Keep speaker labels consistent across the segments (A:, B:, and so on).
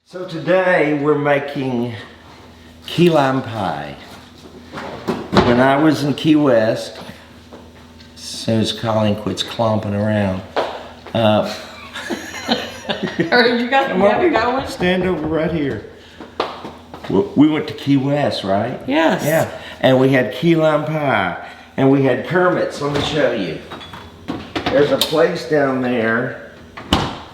A: So today we're making key lime pie. When I was in Key West, as soon as Colleen quits clomping around,
B: You got it going?
A: Stand over right here. We went to Key West, right?
B: Yes.
A: Yeah, and we had key lime pie, and we had Kermit's. Let me show you. There's a place down there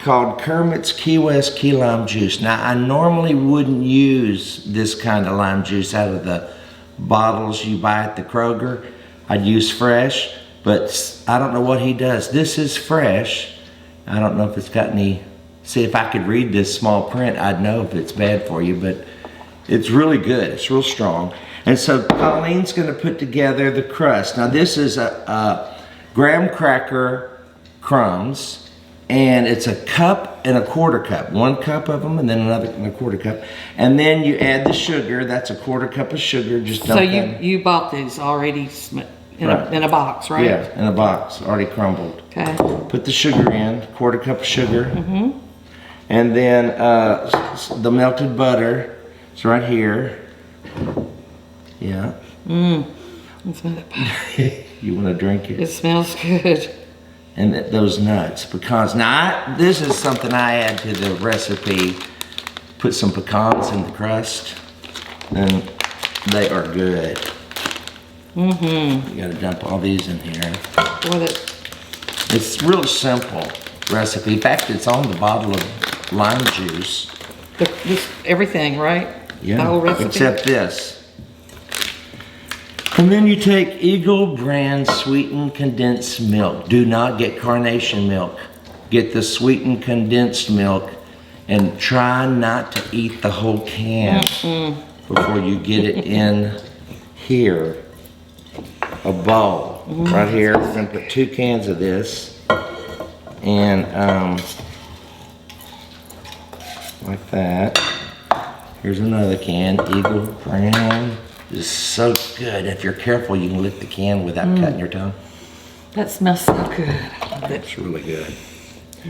A: called Kermit's Key West Key Lime Juice. Now, I normally wouldn't use this kind of lime juice out of the bottles you buy at the Kroger. I'd use fresh, but I don't know what he does. This is fresh. I don't know if it's got any, see if I could read this small print, I'd know if it's bad for you, but it's really good, it's real strong. And so Colleen's gonna put together the crust. Now this is a graham cracker crumbs, and it's a cup and a quarter cup. 1 cup of them and then another and a quarter cup. And then you add the sugar, that's a quarter cup of sugar, just dump
B: So
A: that.
B: you bought these already in a box, right?
A: Yeah, in a box, already crumbled.
B: Okay.
A: Put the sugar in, quarter cup of sugar. And then the melted butter is right here. Yeah.
B: Let's smell that pie.
A: You want to drink it?
B: It smells good.
A: And those nuts, pecans. Now, this is something I add to the recipe. Put some pecans in the crust, and they are good. You gotta dump all these in here. It's real simple recipe. In fact, it's on the bottle of lime juice.
B: Everything, right?
A: Yeah,
B: The whole recipe?
A: except this. And then you take Eagle brand sweetened condensed milk. Do not get carnation milk. Get the sweetened condensed milk, and try not to eat the whole can before you get it in here. A bowl right here. We're gonna put 2 cans of this, and like that. Here's another can, Eagle Brown. It's so good. If you're careful, you can lick the can without cutting your tongue.
B: That smells so good.
A: It's really good.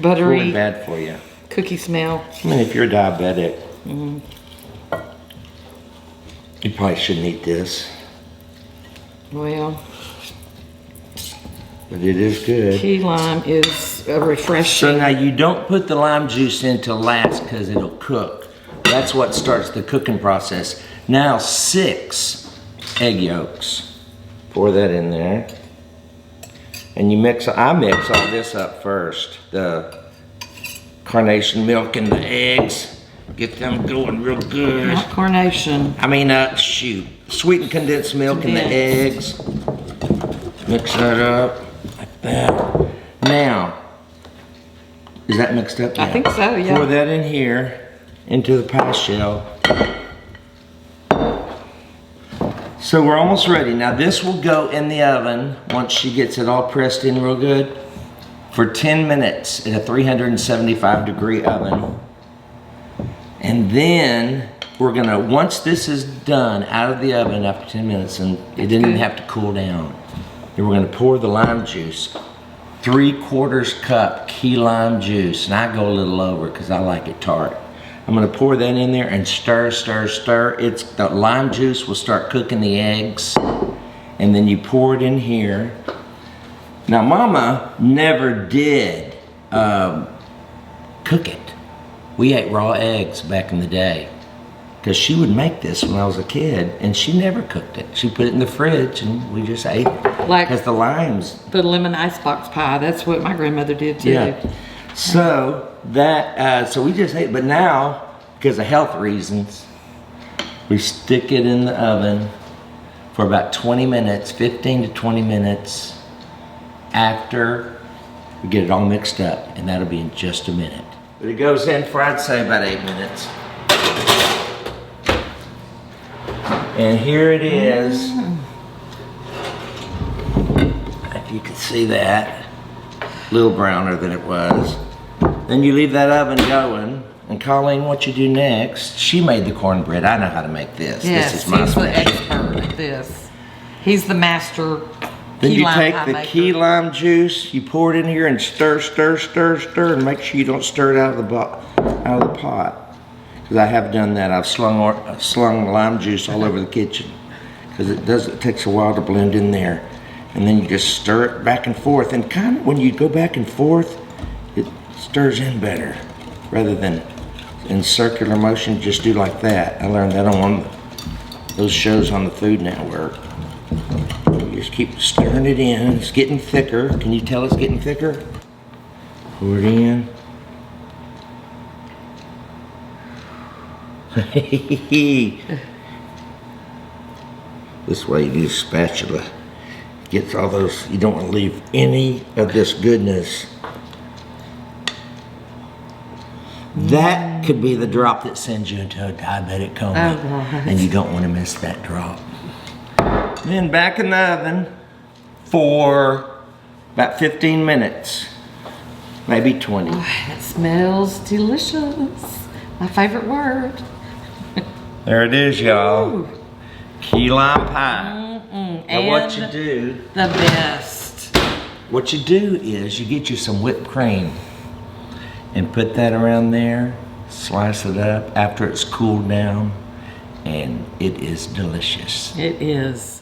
B: Buttery.
A: Really bad for you.
B: Cookie smell.
A: I mean, if you're diabetic, you probably shouldn't eat this,
B: Well,
A: but it is good.
B: key lime is a refreshing.
A: So now you don't put the lime juice in till last because it'll cook. That's what starts the cooking process. Now 6 egg yolks. Pour that in there. And you mix, I mix all this up first. The carnation milk and the eggs. Get them going real good.
B: Not carnation.
A: I mean, sweetened condensed milk and the eggs. Mix that up like that. Now, is that mixed up now?
B: I think so, yeah.
A: Pour that in here into the pie shell. So we're almost ready. Now this will go in the oven once she gets it all pressed in real good for 10 minutes in a 375 degree oven. And then we're gonna, once this is done out of the oven after 10 minutes, and it didn't even have to cool down, then we're gonna pour the lime juice. 3/4 cup key lime juice, and I go a little over because I like it tart. I'm gonna pour that in there and stir, stir, stir. The lime juice will start cooking the eggs, and then you pour it in here. Now, Mama never did cook it. We ate raw eggs back in the day because she would make this when I was a kid, and she never cooked it. She put it in the fridge, and we just ate it.
B: Like
A: because the limes.
B: the lemon icebox pie. That's what my grandmother did too.
A: Yeah. So that, so we just ate, but now, because of health reasons, we stick it in the oven for about 20 minutes, 15 to 20 minutes after we get it all mixed up, and that'll be in just a minute. But it goes in for, I'd say, about 8 minutes. And here it is. If you can see that. A little browner than it was. Then you leave that oven going, and Colleen, what you do next, she made the cornbread. I know how to make this.
B: Yes,
A: this is my
B: he's the
A: specialty.
B: expert at this. He's the master.
A: Then you
B: lime
A: take
B: pie
A: the
B: maker.
A: key lime juice, you pour it in here and stir, stir, stir, stir, and make sure you don't stir it out of the pot. 'Cause I have done that. I've slung lime juice all over the kitchen. Because it takes a while to blend in there. And then you just stir it back and forth. And kind of when you go back and forth, it stirs in better. Rather than in circular motion, just do like that. I learned that on one of those shows on the Food Network. You just keep stirring it in. It's getting thicker. Can you tell it's getting thicker? Pour it in. This way you use spatula. Gets all those, you don't want to leave any of this goodness. That could be the drop that sends you into a diabetic coma.
B: Oh, God.
A: And you don't want to miss that drop. Then back in the oven for about 15 minutes. Maybe 20.
B: It smells delicious. My favorite word.
A: There it is, y'all.
B: Ooh.
A: Key lime pie. Now
B: And
A: what you do,
B: the best.
A: what you do is you get you some whipped cream and put that around there, slice it up after it's cooled down, and it is delicious.
B: It is.